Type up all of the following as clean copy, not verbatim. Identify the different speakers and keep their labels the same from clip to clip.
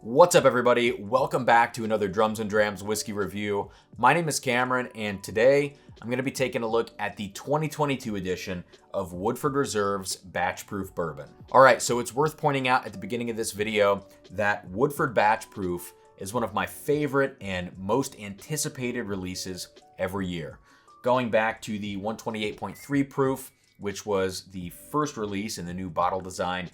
Speaker 1: What's up, everybody? Welcome back to another Drums and Drams whiskey review. My name is Cameron, and today I'm going to be taking a look at the 2022 edition of Woodford Reserve's Batch Proof Bourbon. All right, so it's worth pointing out at the beginning of this video that Woodford Batch Proof is one of my favorite and most anticipated releases every year. Going back to the 128.3 proof, which was the first release in the new bottle design,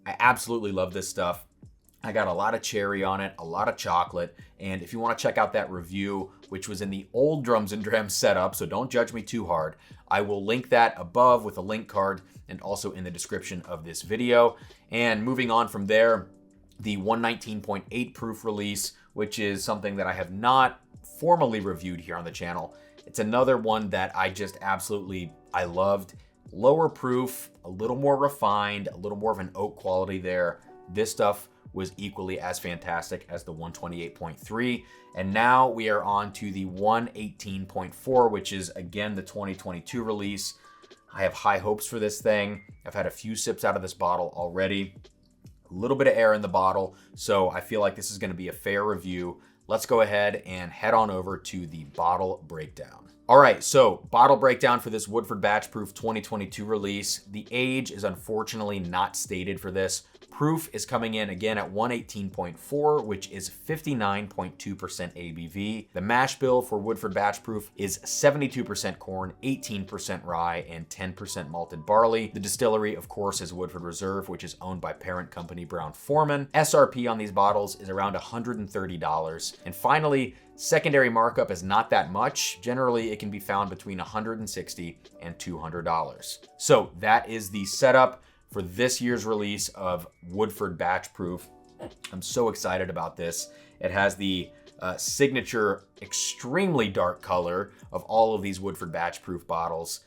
Speaker 1: I absolutely love this stuff. I got a lot of cherry on it, a lot of chocolate, and if you want to check out that review, which was in the old Drums and Drams setup, so don't judge me too hard, I will link that above with a link card and also in the description of this video. And moving on from there, the 119.8 proof release, which is something that I have not formally reviewed here on the channel. It's another one that I just I loved. Lower proof, a little more refined, a little more of an oak quality there. This stuff was equally as fantastic as the 128.3. And now we are on to the 118.4, which is again the 2022 release. I have high hopes for this thing. I've had a few sips out of this bottle already. A little bit of air in the bottle, so I feel like this is going to be a fair review. Let's go ahead and head on over to the bottle breakdown. All right, so bottle breakdown for this Woodford Batch Proof 2022 release. The age is unfortunately not stated for this. Proof is coming in again at 118.4, which is 59.2% ABV. The mash bill for Woodford Batch Proof is 72% corn, 18% rye, and 10% malted barley. The distillery, of course, is Woodford Reserve, which is owned by parent company Brown-Forman. SRP on these bottles is around $130. And finally, secondary markup is not that much. Generally, it can be found between $160 and $200. So that is the setup for this year's release of Woodford Batch Proof. I'm so excited about this. It has the signature, extremely dark color of all of these Woodford Batch Proof bottles.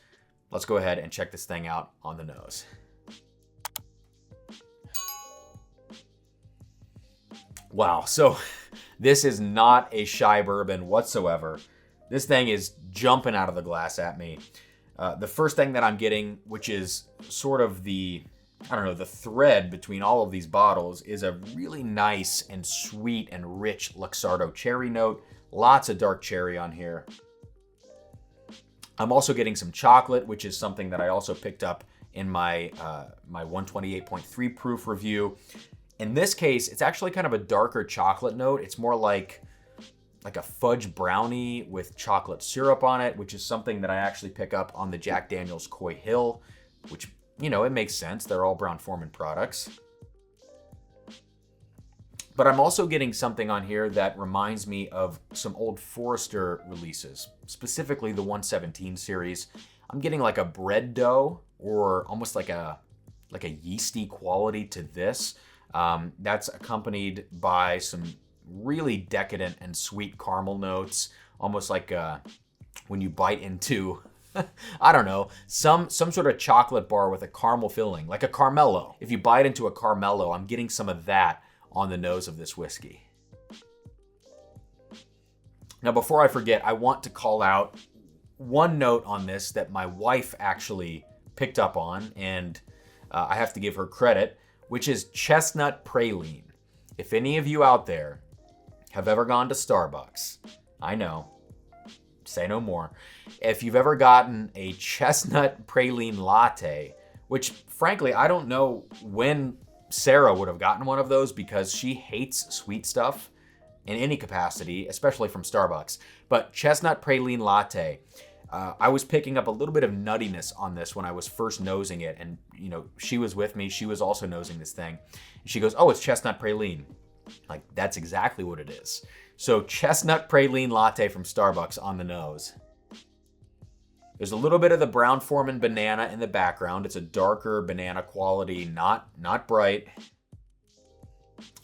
Speaker 1: Let's go ahead and check this thing out on the nose. Wow, so this is not a shy bourbon whatsoever. This thing is jumping out of the glass at me. The first thing that I'm getting, which is sort of the thread between all of these bottles, is a really nice and sweet and rich Luxardo cherry note. Lots of dark cherry on here. I'm also getting some chocolate, which is something that I also picked up in my 128.3 proof review. In this case, it's actually kind of a darker chocolate note. It's more like a fudge brownie with chocolate syrup on it, which is something that I actually pick up on the Jack Daniel's Coy Hill, which, you know, it makes sense. They're all Brown-Forman products. But I'm also getting something on here that reminds me of some old Forester releases, specifically the 117 series. I'm getting like a bread dough, or almost like a yeasty quality to this. That's accompanied by some really decadent and sweet caramel notes, almost like when you bite into I don't know, some sort of chocolate bar with a caramel filling, like a Carmelo. If you bite into a Carmelo, I'm getting some of that on the nose of this whiskey. Now, before I forget, I want to call out one note on this that my wife actually picked up on, and I have to give her credit, which is chestnut praline. If any of you out there have ever gone to Starbucks, I know, say no more. If you've ever gotten a chestnut praline latte, which frankly, I don't know when Sarah would have gotten one of those because she hates sweet stuff in any capacity, especially from Starbucks. But chestnut praline latte, I was picking up a little bit of nuttiness on this when I was first nosing it. And, you know, she was with me. She was also nosing this thing. And she goes, "Oh, it's chestnut praline." Like, that's exactly what it is. So chestnut praline latte from Starbucks on the nose. There's a little bit of the Brown-Forman banana in the background. It's a darker banana quality, not bright.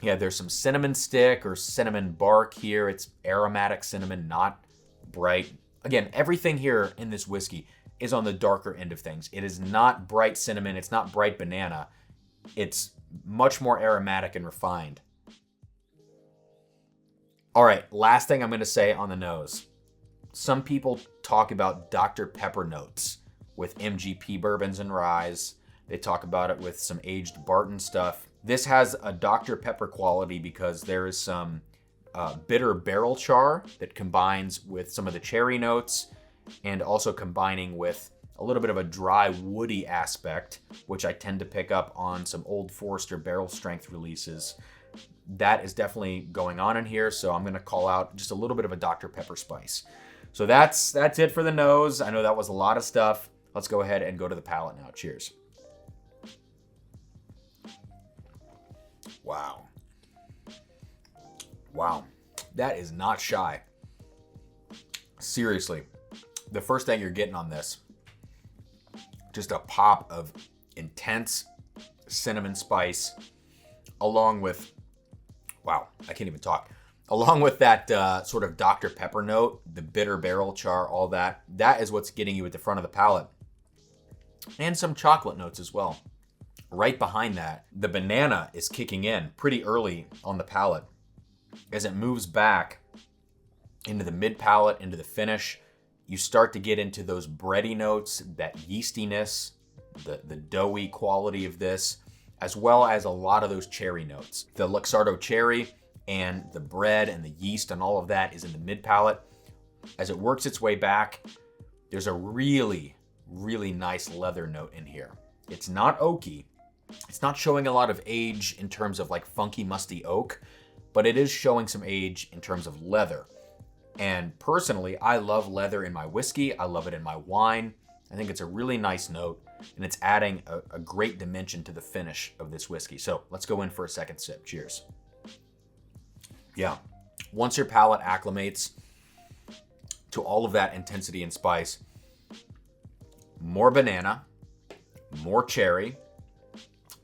Speaker 1: Yeah, there's some cinnamon stick or cinnamon bark here. It's aromatic cinnamon, not bright. Again, everything here in this whiskey is on the darker end of things. It is not bright cinnamon. It's not bright banana. It's much more aromatic and refined. All right, last thing I'm going to say on the nose. Some people talk about Dr. Pepper notes with MGP bourbons and ryes. They talk about it with some aged Barton stuff. This has a Dr. Pepper quality because there is some bitter barrel char that combines with some of the cherry notes, and also combining with a little bit of a dry woody aspect, which I tend to pick up on some Old Forester barrel strength releases. That is definitely going on in here, so I'm gonna call out just a little bit of a Dr. Pepper spice. So that's it for the nose. I know that was a lot of stuff. Let's go ahead and go to the palate now. Cheers. Wow. Wow. That is not shy. Seriously. The first thing you're getting on this, just a pop of intense cinnamon spice, along with, wow, I can't even talk. Along with that sort of Dr. Pepper note, the bitter barrel char, all that. That is what's getting you at the front of the palate. And some chocolate notes as well. Right behind that, the banana is kicking in pretty early on the palate. As it moves back into the mid palate, into the finish, you start to get into those bready notes, that yeastiness, the doughy quality of this, as well as a lot of those cherry notes. The Luxardo cherry and the bread and the yeast and all of that is in the mid palate. As it works its way back, there's a really, really nice leather note in here. It's not oaky. It's not showing a lot of age in terms of like funky, musty oak, but it is showing some age in terms of leather. And personally, I love leather in my whiskey. I love it in my wine. I think it's a really nice note, and it's adding a great dimension to the finish of this whiskey. So let's go in for a second sip. Cheers. Yeah. Once your palate acclimates to all of that intensity and spice, more banana, more cherry,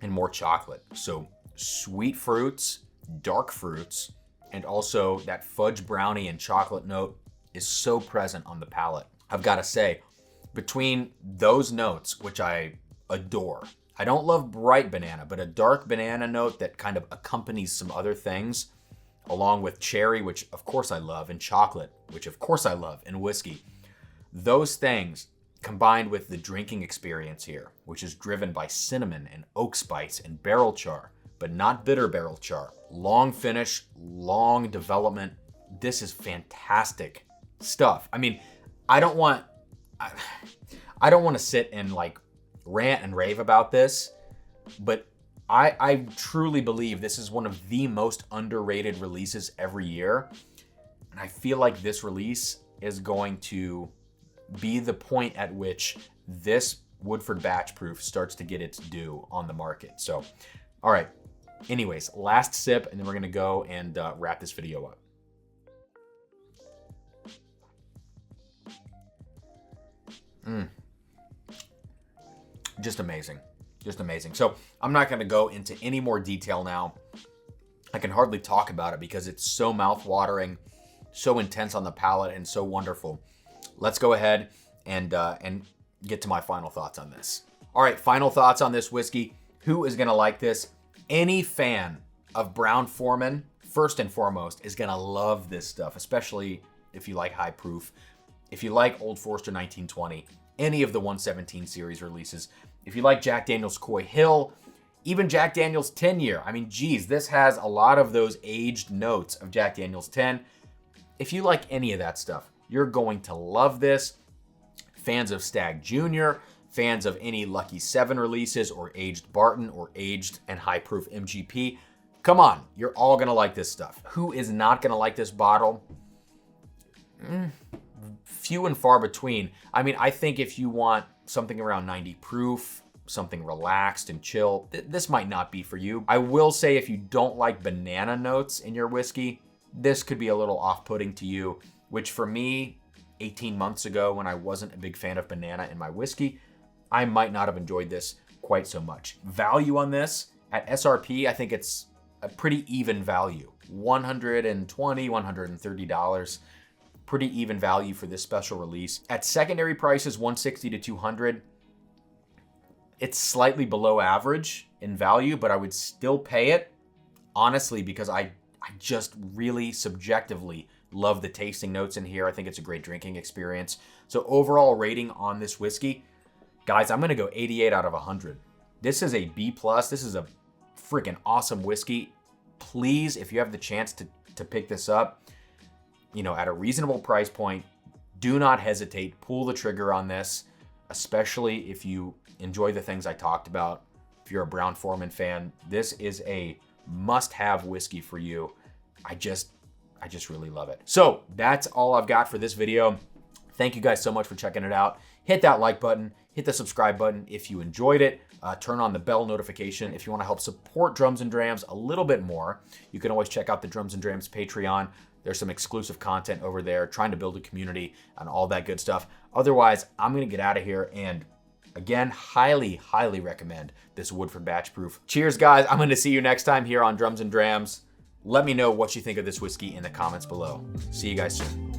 Speaker 1: and more chocolate. So sweet fruits, dark fruits, and also that fudge brownie and chocolate note is so present on the palate. I've got to say, between those notes, which I adore, I don't love bright banana, but a dark banana note that kind of accompanies some other things, along with cherry, which of course I love, and chocolate, which of course I love, and whiskey. Those things combined with the drinking experience here, which is driven by cinnamon and oak spice and barrel char, but not bitter barrel char. Long finish, long development. This is fantastic stuff. I mean, I don't want to sit and like rant and rave about this, but I truly believe this is one of the most underrated releases every year. And I feel like this release is going to be the point at which this Woodford batch proof starts to get its due on the market. So, all right. Anyways, last sip, and then we're going to go and wrap this video up. Just amazing. Just amazing. So I'm not going to go into any more detail now. I can hardly talk about it because it's so mouth-watering, so intense on the palate, and so wonderful. Let's go ahead and get to my final thoughts on this. All right, final thoughts on this whiskey. Who is going to like this? Any fan of Brown-Forman, first and foremost, is going to love this stuff, especially if you like high proof. If you like Old Forester 1920, any of the 117 series releases. If you like Jack Daniel's Coy Hill, even Jack Daniel's 10 year. I mean, geez, this has a lot of those aged notes of Jack Daniel's 10. If you like any of that stuff, you're going to love this. Fans of Stag Jr., fans of any Lucky 7 releases or aged Barton or aged and high proof MGP, come on, you're all gonna like this stuff. Who is not gonna like this bottle? Few and far between. I mean, I think if you want something around 90 proof, something relaxed and chill, this might not be for you. I will say if you don't like banana notes in your whiskey, this could be a little off-putting to you, which for me, 18 months ago when I wasn't a big fan of banana in my whiskey, I might not have enjoyed this quite so much. Value on this, at SRP, I think it's a pretty even value. $120, $130. Pretty even value for this special release. At secondary prices, $160 to $200, it's slightly below average in value, but I would still pay it, honestly, because I just really subjectively love the tasting notes in here. I think it's a great drinking experience. So overall rating on this whiskey, guys, I'm gonna go 88 out of 100. This is a B+. This is a freaking awesome whiskey. Please, if you have the chance to pick this up, you know, at a reasonable price point, do not hesitate. Pull the trigger on this, especially if you enjoy the things I talked about. If you're a Brown-Forman fan, this is a must-have whiskey for you. I just really love it. So that's all I've got for this video. Thank you guys so much for checking it out. Hit that like button, hit the subscribe button if you enjoyed it. Turn on the bell notification if you want to help support Drums and Drams a little bit more. You can always check out the Drums and Drams Patreon. There's some exclusive content over there, trying to build a community and all that good stuff. Otherwise, I'm going to get out of here and again, highly, highly recommend this Woodford Batch Proof. Cheers, guys. I'm going to see you next time here on Drums and Drams. Let me know what you think of this whiskey in the comments below. See you guys soon.